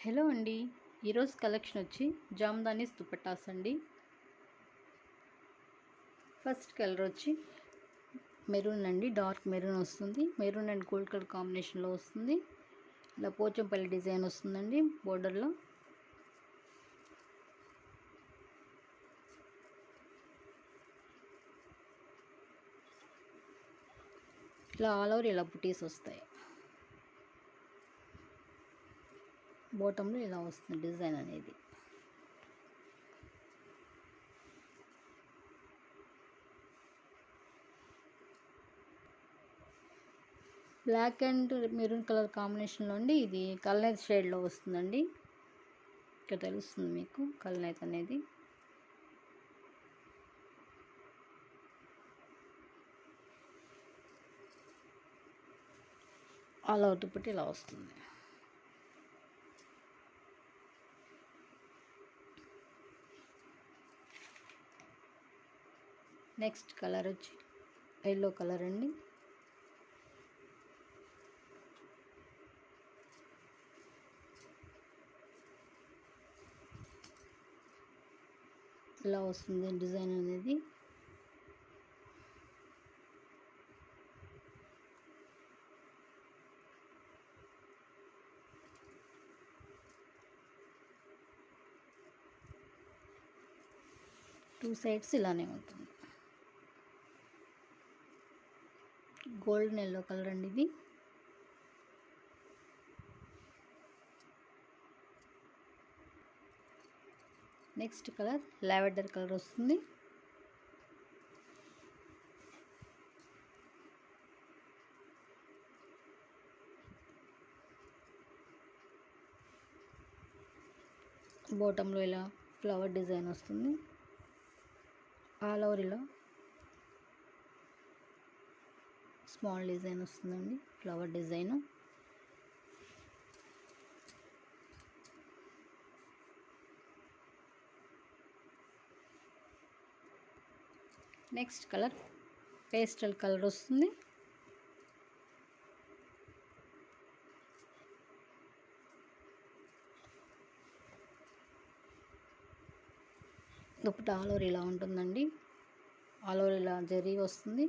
Hello అండి. ఈరోజు collection వచ్చి జామ్దానీస్ దుపట్టాస్ అండి. ఫస్ట్ కలర్ వచ్చి మెరూన్ అండి. డార్క్ మెరూన్ వస్తుంది. మెరూన్ అండ్ గోల్డ్ కలర్ కాంబినేషన్లో వస్తుంది. ఇలా పోచంపల్లి డిజైన్ వస్తుందండి బోర్డర్లో. ఇలా ఆల్ ఓవర్ ఇలా బుటీస్ వస్తాయి. బాటంలో ఇలా వస్తుంది డిజైన్ అనేది. బ్లాక్ అండ్ మెరూన్ కలర్ కాంబినేషన్లో అండి. ఇది కల్నేత్ షేడ్లో వస్తుందండి. ఇక్కడ తెలుస్తుంది మీకు కల్నేత్ అనేది. ఆల్ ఓవర్ దుపట్టి ఇలా వస్తుంది. నెక్స్ట్ కలర్ వచ్చి ఎల్లో కలర్ అండి. ఇలా వస్తుంది డిజైన్ అనేది. టూ సైడ్స్ ఇలానే ఉంటుంది. గోల్డెన్ ఎల్లో కలర్ అండి ఇది. నెక్స్ట్ కలర్ లావెండర్ కలర్ వస్తుంది. బాటంలో ఇలా ఫ్లవర్ డిజైన్ వస్తుంది. ఆల్ ఓవర్ ఇలా స్మాల్ డిజైన్ వస్తుందండి, flower design. Next colour pastel colour వస్తుంది. దుపట్టా ఆల్ ఓవర్ ఇలా ఉంటుందండి. ఆల్ ఓవర్ ఇలా జరీ వస్తుంది.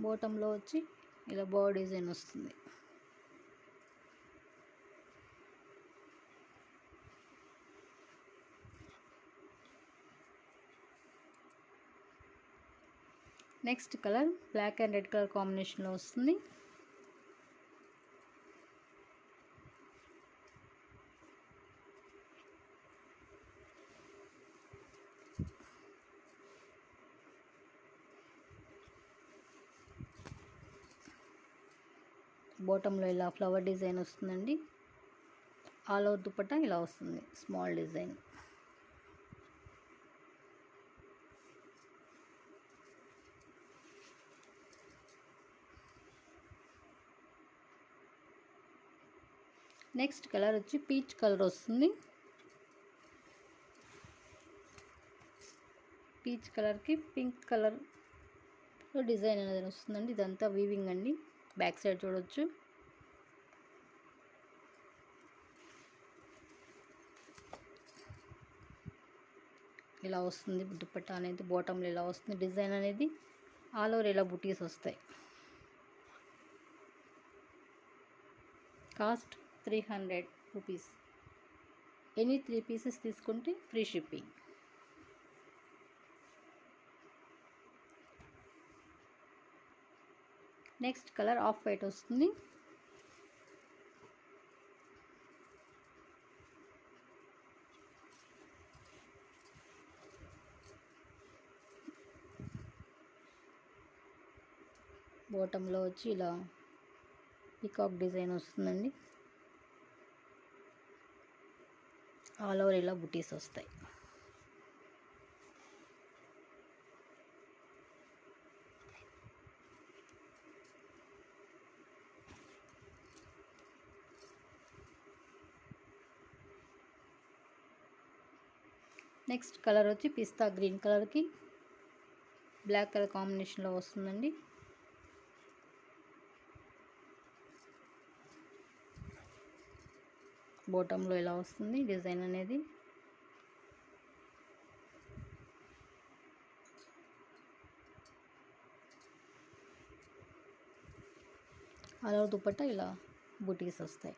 బాటంలో వచ్చి ఇలా బర్డ్ డిజైన్ వస్తుంది. Next colour black and red colour కాంబినేషన్లో వస్తుంది. బాటంలో ఇలా ఫ్లవర్ డిజైన్ వస్తుందండి. ఆల్ ఓవర్ దుపట్టా ఇలా వస్తుంది, స్మాల్ డిజైన్. నెక్స్ట్ కలర్ వచ్చి పీచ్ కలర్ వస్తుంది. పీచ్ కలర్కి పింక్ కలర్ డిజైన్ అనేది వస్తుందండి. ఇదంతా వీవింగ్ అండి. బ్యాక్ సైడ్ చూడొచ్చు. ఇలా వస్తుంది దుపట్టా అనేది. బాటంలో ఇలా వస్తుంది డిజైన్ అనేది. ఆల్ ఓవర్ ఇలా బుటీస్ వస్తాయి. Cost 300 rupees. ఎనీ 3 పీసెస్ తీసుకుంటే free shipping. Next colour off white వస్తుంది. బాటంలో వచ్చి ఇలా పీకాక్ డిజైన్ వస్తుందండి. ఆల్ ఓవర్ ఇలా బుటీస్ వస్తాయి. నెక్స్ట్ కలర్ వచ్చి పిస్తా గ్రీన్ కలర్కి బ్లాక్ కలర్ కాంబినేషన్లో వస్తుందండి. బాటంలో ఇలా వస్తుంది డిజైన్ అనేది. అలా దుపట్టా ఇలా బుటీస్ వస్తాయి.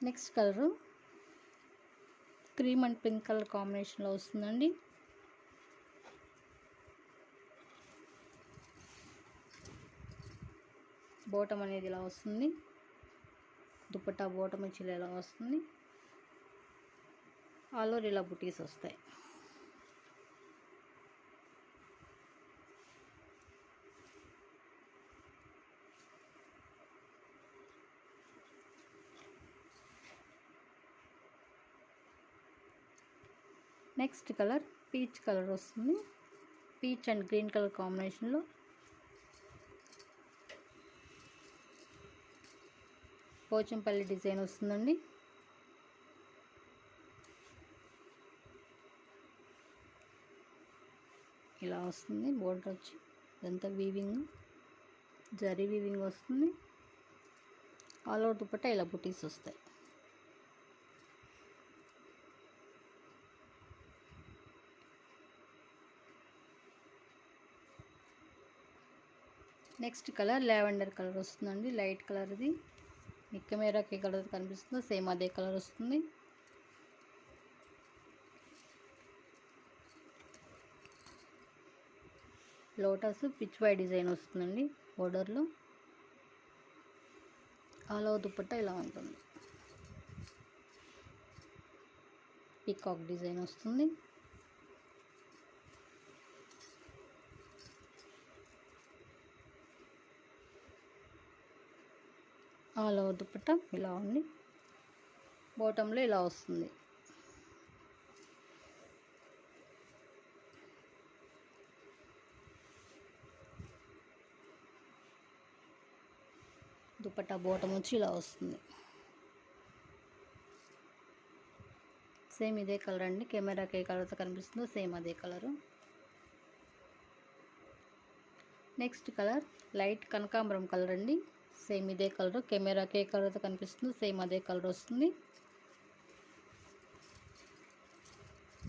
Next colour cream and pink colour కాంబినేషన్లో వస్తుందండి. బాటమ్ అనేది ఇలా వస్తుంది. దుపట్టా బాటమ్ వచ్చి ఇలా వస్తుంది. ఆల్ ఓవర్ ఇలా బుటీస్ వస్తాయి. నెక్స్ట్ కలర్ పీచ్ కలర్ వస్తుంది. పీచ్ అండ్ గ్రీన్ కలర్ కాంబినేషన్లో పోచంపల్లి డిజైన్ వస్తుందండి. ఇలా వస్తుంది. బోర్డర్ వచ్చి ఇదంతా వీవింగ్, జరీ వీవింగ్ వస్తుంది. ఆల్ ఓవర్ దుపట్టా ఇలా బుటీస్ వస్తాయి. నెక్స్ట్ కలర్ లావెండర్ కలర్ వస్తుందండి. లైట్ కలర్ ఇది. మీ కెమెరాకి ఏ కలర్ కనిపిస్తుందో సేమ్ అదే కలర్ వస్తుంది. లోటస్ పిచ్ వై డిజైన్ వస్తుందండి బోర్డర్లో. ఆల్ ఓవర్ దుపట్టా ఇలా ఉంటుంది. పీకాక్ డిజైన్ వస్తుంది. ఆల్ ఓవర్ దుపట్టా ఇలా ఉంది. బాటంలో ఇలా వస్తుంది. దుపట్టా బాటమ్ వచ్చి ఇలా వస్తుంది. సేమ్ ఇదే కలర్ అండి. కెమెరాకి ఏ కలర్తో కనిపిస్తుందో సేమ్ అదే కలరు. నెక్స్ట్ కలర్ లైట్ కనకాంబరం కలర్ అండి. సేమ్ ఇదే కలర్. కెమెరాకి ఏ కలర్తో కనిపిస్తుందో సేమ్ అదే కలర్ వస్తుంది.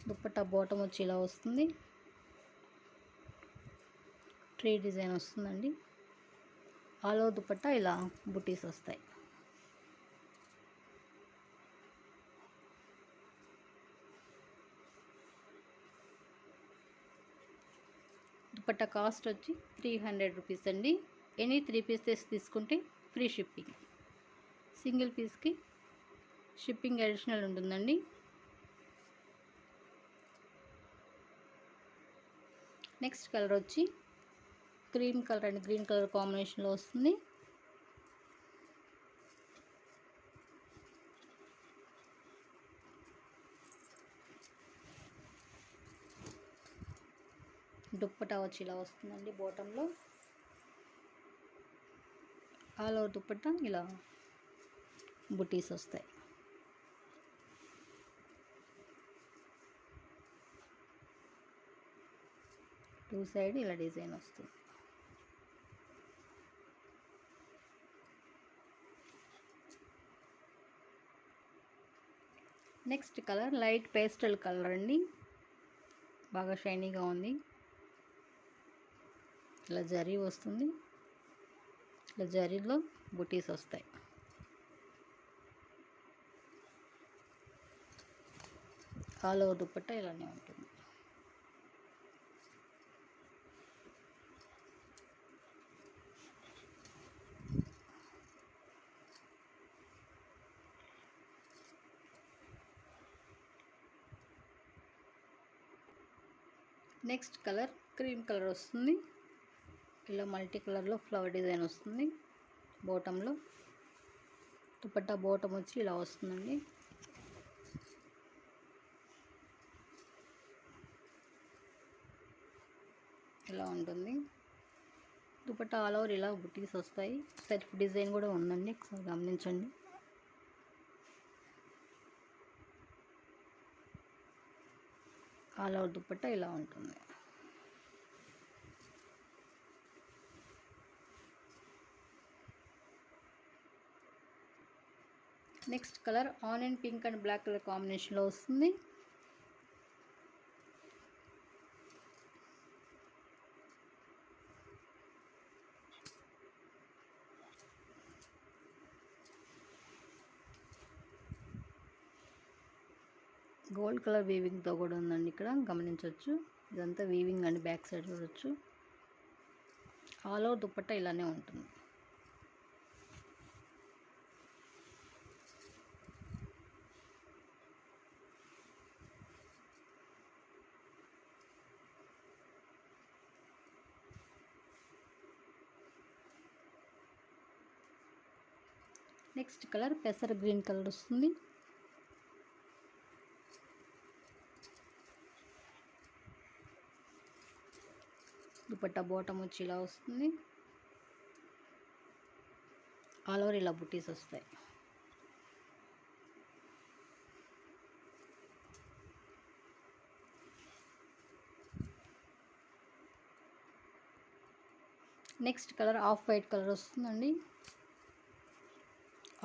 దుపట్టా బాటమ్ వచ్చి ఇలా వస్తుంది. ట్రీ డిజైన్ వస్తుందండి. ఆల్ ఓవర్ దుపట్టా ఇలా బుటీస్ వస్తాయి. దుపట్టా కాస్ట్ వచ్చి 300 రూపీస్ అండి. ఎనీ 3 పీసెస్ తీసుకుంటే ఫ్రీ షిప్పింగ్. సింగిల్ పీస్కి షిప్పింగ్ అడిషనల్ ఉంటుందండి. నెక్స్ట్ కలర్ వచ్చి cream colour and green colour కాంబినేషన్లో వస్తుంది. దుప్పటా వచ్చి ఇలా వస్తుందండి బాటంలో. ఆల్ ఓవర్ దుప్పటా ఇలా బుటీస్ వస్తాయి. టూ సైడ్ ఇలా డిజైన్ వస్తుంది. Next colour light pastel colour అండి. బాగా షైనీగా ఉంది. ఇలా జరీ వస్తుంది. ఇలా జరీలో బుటీస్ వస్తాయి. ఆల్ ఓవర్ దుపట్టా ఇలానే ఉంటుంది. నెక్స్ట్ కలర్ క్రీమ్ కలర్ వస్తుంది. ఇలా మల్టీ కలర్లో ఫ్లవర్ డిజైన్ వస్తుంది బాటంలో. దుపట్టా బాటమ్ వచ్చి ఇలా వస్తుందండి. ఇలా ఉంటుంది. దుపట్టా ఆల్ ఓవర్ ఇలా బుటీస్ వస్తాయి. సెల్ఫ్ డిజైన్ కూడా ఉందండి, ఒకసారి గమనించండి. ఆల్ ఓవర్ దుపట్టా ఇలా ఉంటుంది. Next colour onion pink and black colour కాంబినేషన్లో వస్తుంది. గోల్డ్ కలర్ వీవింగ్తో కూడా ఉందండి, ఇక్కడ గమనించవచ్చు. ఇదంతా వీవింగ్ అండి, బ్యాక్ సైడ్ చూడొచ్చు. ఆల్ ఓవర్ దుపట్టా ఇలానే ఉంటుంది. నెక్స్ట్ కలర్ పెసర గ్రీన్ కలర్ వస్తుంది. దుపట్టా బాటమ్ వచ్చి ఇలా వస్తుంది. ఆల్ ఓవర్ ఇలా బుటీస్ వస్తాయి. Next colour off white colour వస్తుందండి.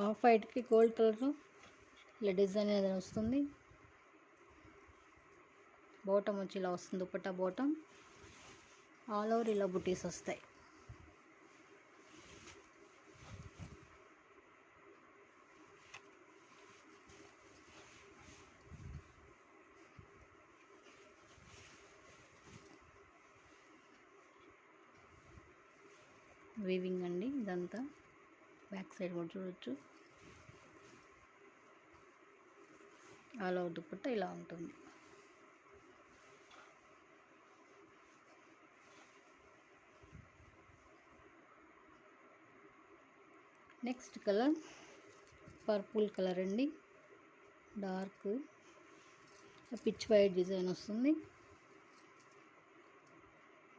ఆఫ్ వైట్కి గోల్డ్ కలర్ ఇలా డిజైన్ అనేది వస్తుంది. బాటమ్ వచ్చి ఇలా వస్తుంది, దుపట్టా బాటమ్. ఆల్ ఓవర్ ఇలా బుటీస్ వస్తాయి. వీవింగ్ అండి ఇదంతా, బ్యాక్ సైడ్ కూడా చూడొచ్చు. ఆల్ ఓవర్ దుపట్టా ఇలా ఉంటుంది. నెక్స్ట్ కలర్ పర్పుల్ కలర్ అండి, డార్క్ పిచ్ వైట్ డిజైన్ వస్తుంది.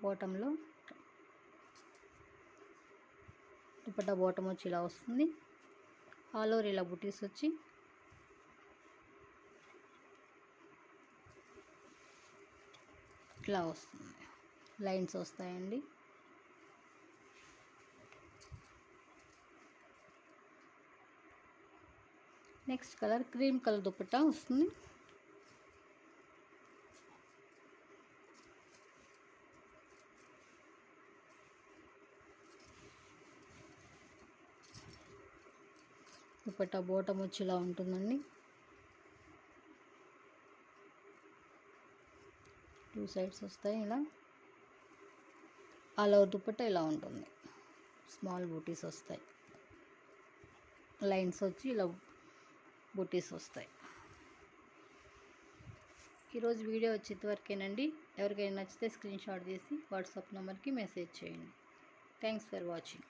బాటంలో దుపట్టా బాటమ్ వచ్చి ఇలా వస్తుంది. ఆల్ ఓవర్ ఇలా బుటీస్ వచ్చి ఇట్లా వస్తుంది, లైన్స్ వస్తాయండి. Next colour cream colour dupatta వస్తుంది. దుపట్టా బాటమ్ వచ్చి ఇలా ఉంటుందండి. టూ సైడ్స్ వస్తాయి ఇలా. ఆల్ ఓవర్ దుపట్టా ఇలా ఉంటుంది. స్మాల్ బూటీస్ వస్తాయి, లైన్స్ వచ్చి ఇలా బూటీస్ వస్తాయి. ఈరోజు వీడియో వచ్చేంతవరకేనండి. ఎవరికైనా నచ్చితే స్క్రీన్ షాట్ తీసి వాట్సాప్ నెంబర్కి మెసేజ్ చేయండి. Thanks for watching.